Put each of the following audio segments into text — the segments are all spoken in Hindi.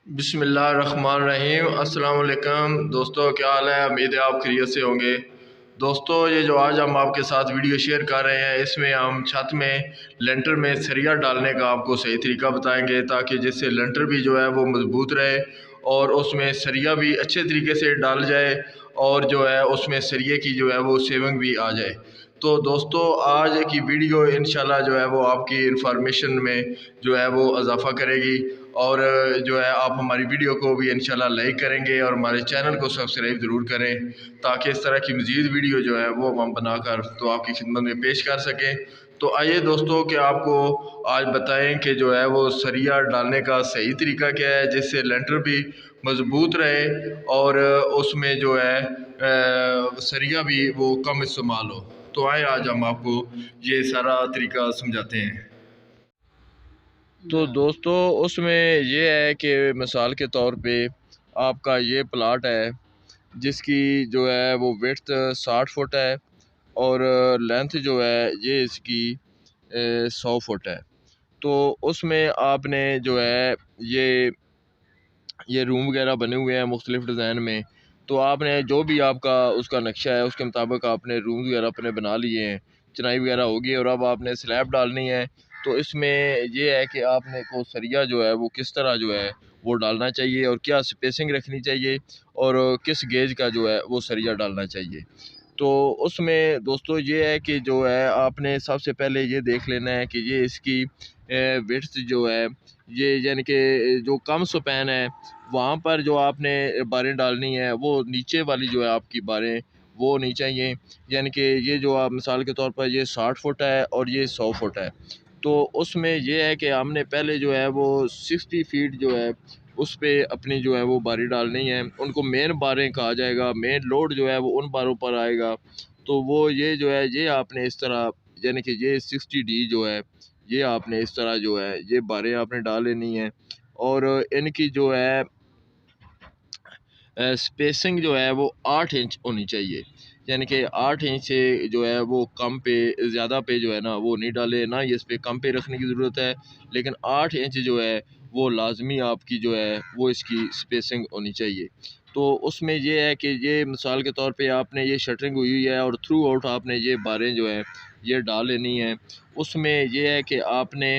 बिस्मिल्लाहिर्रहमानिर्रहीम। अस्सलाम वालेकुम दोस्तों, क्या हाल है? उम्मीद है आप खैरियत से होंगे। दोस्तों, ये जो आज हम आपके साथ वीडियो शेयर कर रहे हैं, इसमें हम छत में लेंटर में सरिया डालने का आपको सही तरीका बताएंगे, ताकि जिससे लेंटर भी जो है वो मजबूत रहे और उसमें सरिया भी अच्छे तरीके से डाल जाए और जो है उसमें सरिये की जो है वो सेविंग भी आ जाए। तो दोस्तों, आज की वीडियो इंशाल्लाह जो है वो आपकी इंफॉर्मेशन में जो है वो इजाफ़ा करेगी और जो है आप हमारी वीडियो को भी इंशाल्लाह लाइक करेंगे और हमारे चैनल को सब्सक्राइब ज़रूर करें, ताकि इस तरह की मज़ीद वीडियो जो है वो हम बनाकर तो आपकी खिदमत में पेश कर सकें। तो आइए दोस्तों कि आपको आज बताएं कि जो है वो सरिया डालने का सही तरीका क्या है, जिससे लेंटर भी मजबूत रहे और उसमें जो है सरिया भी वो कम इस्तेमाल हो। तो आए आज हम आपको ये सारा तरीका समझाते हैं। तो दोस्तों, उसमें ये है कि मिसाल के तौर पे आपका ये प्लाट है जिसकी जो है वो विड्थ 60 फुट है और लेंथ जो है ये इसकी 100 फुट है। तो उसमें आपने जो है ये रूम वगैरह बने हुए हैं मुख्तलिफ डिज़ाइन में। तो आपने जो भी आपका उसका नक्शा है उसके मुताबिक आपने रूम वगैरह अपने बना लिए हैं, चिनाई वगैरह होगी और अब आपने स्लैब डालनी है। तो इसमें ये है कि आपने को सरिया जो है वो किस तरह जो है वो डालना चाहिए और क्या स्पेसिंग रखनी चाहिए और किस गेज का जो है वो सरिया डालना चाहिए। तो उसमें दोस्तों ये है कि जो है आपने सबसे पहले ये देख लेना है कि ये इसकी विड्थ जो है ये यानी कि जो कम स्पैन है वहाँ पर जो आपने बारें डालनी है वो नीचे वाली जो है आपकी बारें वो नहीं चाहिए। यानी कि ये जो आप मिसाल के तौर पर ये 60 फुट है और ये 100 फुट है। तो उसमें ये है कि हमने पहले जो है वो 60 फीट जो है उस पे अपनी जो है वो बारी डालनी है। उनको मेन बारें कहा जाएगा, मेन लोड जो है वो उन बारों पर आएगा। तो वो ये जो है ये आपने इस तरह यानी कि ये 60D जो है ये आपने इस तरह जो है ये बारें आपने डाल लेनी है और इनकी जो है स्पेसिंग जो है वो 8 इंच होनी चाहिए। यानी कि 8 इंच से जो है वो कम पे ज़्यादा पे जो है ना वो नहीं डाले, ना ये इस पे कम पे रखने की ज़रूरत है, लेकिन 8 इंच जो है वो लाजमी आपकी जो है वो इसकी स्पेसिंग होनी चाहिए। तो उसमें ये है कि ये मिसाल के तौर पे आपने ये शटरिंग हुई है और थ्रू आउट आपने ये बारें जो है ये डाल लेनी है। उसमें ये है कि आपने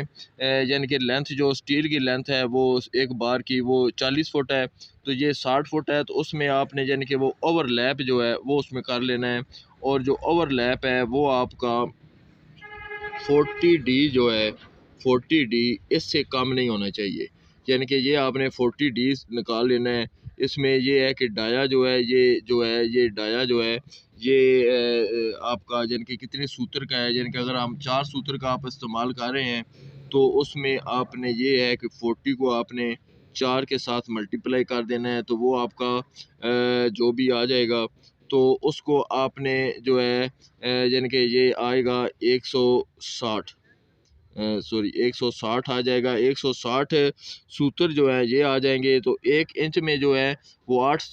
यानी कि लेंथ जो स्टील की लेंथ है वो एक बार की वो 40 फुट है, तो ये 60 फुट है। तो उसमें आपने यानी कि वो ओवरलैप जो है वो उसमें कर लेना है और जो ओवरलैप है वो आपका 40D जो है 40D इससे कम नहीं होना चाहिए। यानी कि ये आपने 40D निकाल लेना है। इसमें ये है कि डाया जो है ये डाया जो है ये आपका यानी कि कितने सूत्र का है। यानी कि अगर हम 4 सूत्र का आप इस्तेमाल कर रहे हैं तो उसमें आपने ये है कि 40 को आपने 4 के साथ मल्टीप्लाई कर देना है, तो वो आपका जो भी आ जाएगा तो उसको आपने जो है यानी कि ये आएगा 160 सॉरी 160 आ जाएगा। 160 सूत्र जो है ये आ जाएंगे। तो 1 इंच में जो है वो 8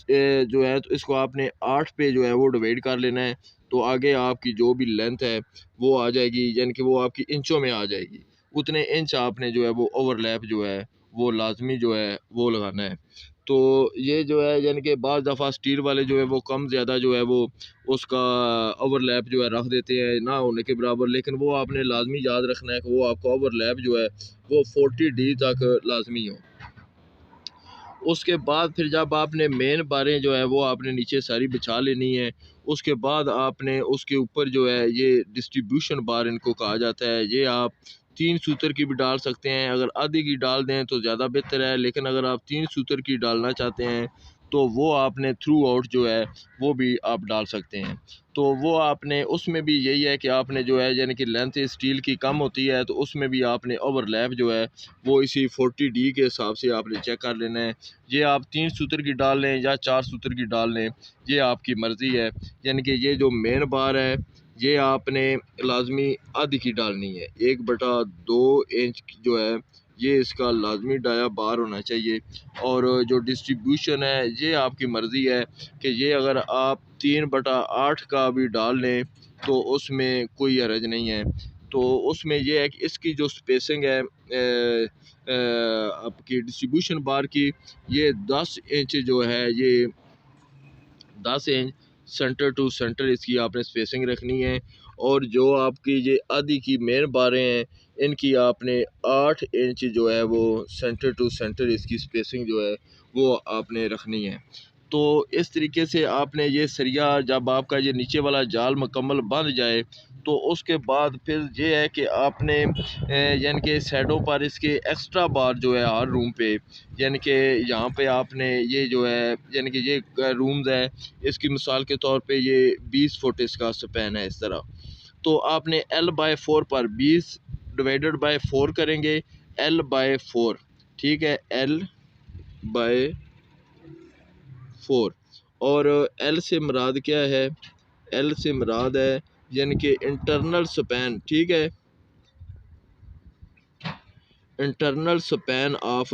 जो है तो इसको आपने 8 पे जो है वो डिवाइड कर लेना है। तो आगे आपकी जो भी लेंथ है वो आ जाएगी, यानी कि वो आपकी इंचों में आ जाएगी। उतने इंच आपने जो है वो ओवरलैप जो है वो लाजमी जो है वो लगाना है। तो ये जो है यानी कि बाज़ दफ़ा स्टील वाले जो है वो कम ज़्यादा जो है वो उसका ओवरलैप जो है रख देते हैं ना होने के बराबर, लेकिन वो आपने लाजमी याद रखना है कि वो आपका ओवरलैप जो है वो 40D तक लाजमी हो। उसके बाद फिर जब आपने मेन बारें जो है वो आपने नीचे सारी बिछा लेनी है। उसके बाद आपने उसके ऊपर जो है ये डिस्ट्रीब्यूशन बार इनको कहा जाता है, ये आप 3 सूत्र की भी डाल सकते हैं। अगर आधी की डाल दें तो ज़्यादा बेहतर है, लेकिन अगर आप 3 सूत्र की डालना चाहते हैं तो वो आपने थ्रू आउट जो है वो भी आप डाल सकते हैं। तो वो आपने उसमें भी यही है कि आपने जो है यानी कि लेंथ स्टील की कम होती है तो उसमें भी आपने ओवरलैप जो है वो इसी 40D के हिसाब से आपने चेक कर लेना है। ये आप 3 सूत्र की डाल लें या 4 सूत्र की डाल लें, ये आपकी मर्ज़ी है। यानी कि ये जो मेन बार है ये आपने लाजमी आधी की डालनी है। 1/2 इंच जो है ये इसका लाजमी डाया बार होना चाहिए। और जो डिस्ट्रीब्यूशन है ये आपकी मर्ज़ी है कि ये अगर आप 3/8 का भी डाल लें तो उसमें कोई हरज नहीं है। तो उसमें ये है कि इसकी जो स्पेसिंग है आपकी डिस्ट्रीब्यूशन बार की, ये 10 इंच जो है, ये 10 इंच सेंटर टू सेंटर इसकी आपने स्पेसिंग रखनी है। और जो आपकी ये आधी की मेन बारें हैं, इनकी आपने 8 इंच जो है वो सेंटर टू सेंटर इसकी स्पेसिंग जो है वो आपने रखनी है। तो इस तरीके से आपने ये सरिया, जब आपका ये नीचे वाला जाल मुकम्मल बंध जाए तो उसके बाद फिर ये है कि आपने यानी कि साइडों पर इसके एक्स्ट्रा बार जो है हर रूम पे, यानी कि यहाँ पे आपने ये जो है, यानी कि ये रूम्स है, इसकी मिसाल के तौर पे ये 20 फुट इसका स्पैन है इस तरह। तो आपने L/4 पर 20 डिवाइडेड बाय 4 करेंगे, L/4, ठीक है, L/4। और L से मुराद क्या है? L से मुराद है यानी कि इंटरनल स्पैन, ठीक है, इंटरनल स्पैन ऑफ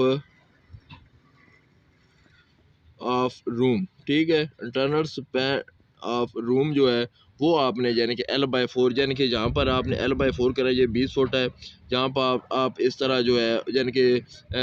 रूम, ठीक है, इंटरनल स्पैन ऑफ रूम जो है वो आपने यानी कि L/4, यानी कि जहाँ पर आपने L/4 करा, ये 20 फुट है, जहाँ पर आप इस तरह जो है यानी कि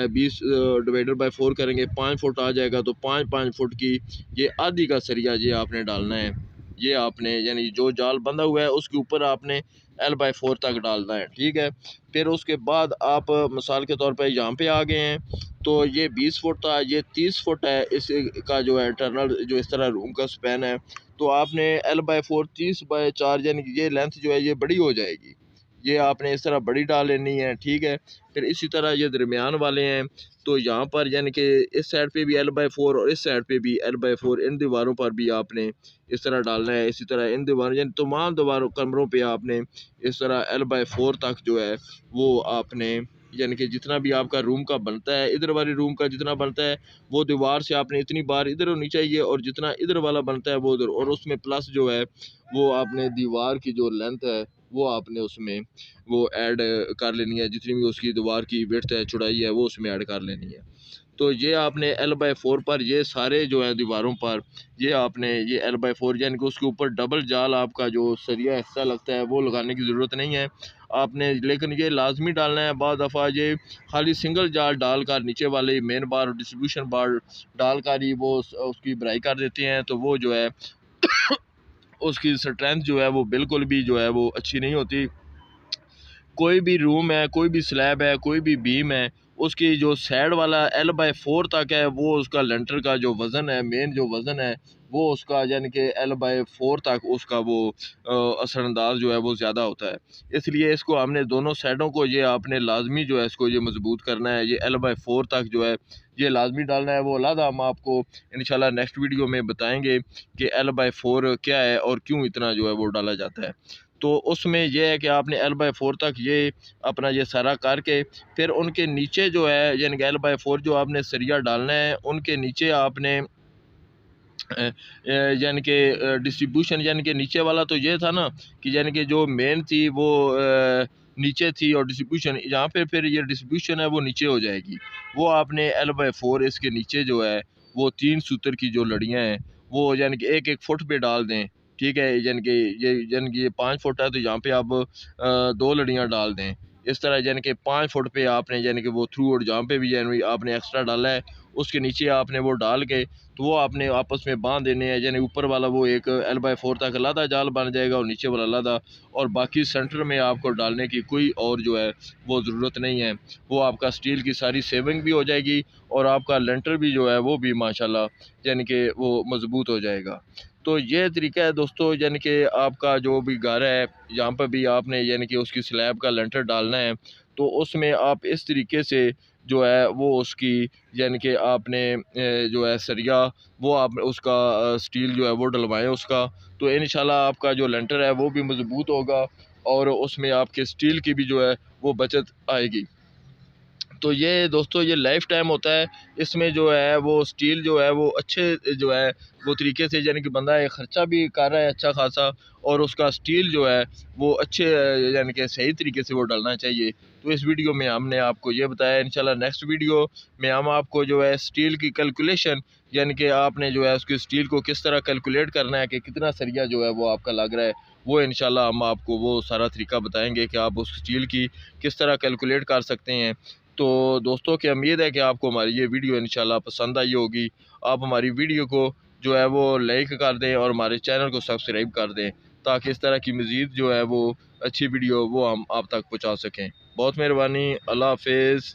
20 डिवाइडेड बाय 4 करेंगे, 5 फुट आ जाएगा। तो 5 फुट की ये आधी का सरिया ये आपने डालना है, ये आपने यानी जो जाल बंधा हुआ है उसके ऊपर आपने L/4 तक डालना है, ठीक है। फिर उसके बाद आप मिसाल के तौर पर यहाँ पे आ गए हैं, तो ये 20 फुट था, ये 30 फुट है इसका जो है इंटरनल जो इस तरह रूम का स्पैन है। तो आपने L/4 30/4 यानी कि ये लेंथ जो है ये बड़ी हो जाएगी, ये आपने इस तरह बड़ी डाल लेनी है, ठीक है। फिर इसी तरह ये दरमियान वाले हैं, तो यहाँ पर यानी कि इस साइड पे भी L/4 और इस साइड पे भी L/4, इन दीवारों पर भी आपने इस तरह डालना है। इसी तरह इन दीवारों यानी तमाम दीवारों कमरों पे आपने इस तरह L/4 तक जो है वो आपने यानी कि जितना भी आपका रूम का बनता है, इधर वाले रूम का जितना बनता है वो दीवार से आपने इतनी बार इधर होनी चाहिए, और जितना इधर वाला बनता है वो उधर, और उसमें प्लस जो है वो आपने दीवार की जो लेंथ है वो आपने उसमें वो ऐड कर लेनी है, जितनी भी उसकी दीवार की विड्थ है, चौड़ाई है, वो उसमें ऐड कर लेनी है। तो ये आपने L/4 पर ये सारे जो है दीवारों पर ये आपने ये L/4 यानी कि उसके ऊपर डबल जाल आपका जो सरिया हिस्सा लगता है वो लगाने की ज़रूरत नहीं है आपने, लेकिन ये लाजमी डालना है। बाद दफ़ा ये खाली सिंगल जाल डालकर नीचे वाले मेन बार और डिस्ट्रीब्यूशन बार डालकर ही वो उसकी भराई कर देते हैं, तो वो जो है उसकी स्ट्रेंथ जो है वो बिल्कुल भी जो है वो अच्छी नहीं होती। कोई भी रूम है, कोई भी स्लैब है, कोई भी बीम है, उसकी जो साइड वाला L/4 तक है वो उसका लेंटर का जो वज़न है, मेन जो वज़न है वो उसका यानी कि L/4 तक उसका वो असरअंदाज जो है वो ज़्यादा होता है। इसलिए इसको हमने दोनों साइडों को ये आपने लाजमी जो है इसको ये मजबूत करना है। ये L/4 तक जो है ये लाजमी डालना है। वो अलग हम आपको इंशाल्लाह नेक्स्ट वीडियो में बताएंगे कि L/4 क्या है और क्यों इतना जो है वो डाला जाता है। तो उसमें यह है कि आपने L/4 तक ये अपना ये सारा करके फिर उनके नीचे जो है यानी कि L/4 जो आपने सरिया डालना है उनके नीचे आपने यानी कि डिस्ट्रीब्यूशन यानी कि नीचे वाला तो ये था ना कि यानी कि जो मेन थी वो नीचे थी और डिस्ट्रीब्यूशन यहाँ पे फिर ये डिस्ट्रीब्यूशन है वो नीचे हो जाएगी। वो आपने L/4 इसके नीचे जो है वो 3 सूत्र की जो लड़ियाँ हैं वो यानी कि 1-1 फुट पे डाल दें, ठीक है। यानी कि ये 5 फुट है तो यहाँ पे आप 2 लड़ियाँ डाल दें। इस तरह यानी कि 5 फुट पे आपने यानी कि वो थ्रू और जहाँ पे भी यानी आपने एक्स्ट्रा डाला है उसके नीचे आपने वो डाल के तो वो आपने आपस में बांध देने हैं। यानी ऊपर वाला वो एक L/4 तक अलग जाल बन जाएगा और नीचे वाला अलग, और बाकी सेंटर में आपको डालने की कोई और जो है वो ज़रूरत नहीं है। वो आपका स्टील की सारी सेविंग भी हो जाएगी और आपका लेंटर भी जो है वो भी माशाल्लाह यानी कि वो मज़बूत हो जाएगा। तो ये तरीका है दोस्तों, यानी कि आपका जो भी घर है यहाँ पर भी आपने यानी कि उसकी स्लैब का लेंटर डालना है, तो उसमें आप इस तरीके से जो है वो उसकी यानी कि आपने जो है सरिया वो आप उसका स्टील जो है वो डलवाएं उसका, तो इंशाल्लाह आपका जो लेंटर है वो भी मज़बूत होगा और उसमें आपके स्टील की भी जो है वो बचत आएगी। तो ये दोस्तों ये लाइफ टाइम होता है। इसमें जो है वो स्टील जो है वो अच्छे जो है वो तरीके से, यानी कि बंदा एक ख़र्चा भी कर रहा है अच्छा खासा, और उसका स्टील जो है वो अच्छे यानी कि सही तरीके से वो डालना चाहिए। तो इस वीडियो में हमने आपको ये बताया। इंशाल्लाह नेक्स्ट वीडियो में हम आपको जो है स्टील की कैलकुलेशन, यानी कि आपने जो है उसकी स्टील को किस तरह कैलकुलेट करना है कि कितना सरिया जो है वो आपका लग रहा है, वो इंशाल्लाह हम आपको वो सारा तरीका बताएंगे कि आप उस स्टील की किस तरह कैलकुलेट कर सकते हैं। तो दोस्तों की उम्मीद है कि आपको हमारी ये वीडियो इंशाल्लाह पसंद आई होगी। आप हमारी वीडियो को जो है वो लाइक कर दें और हमारे चैनल को सब्सक्राइब कर दें, ताकि इस तरह की मज़ीद जो है वो अच्छी वीडियो वो हम आप तक पहुँचा सकें। बहुत मेहरबानी। अल्लाह हाफिज़।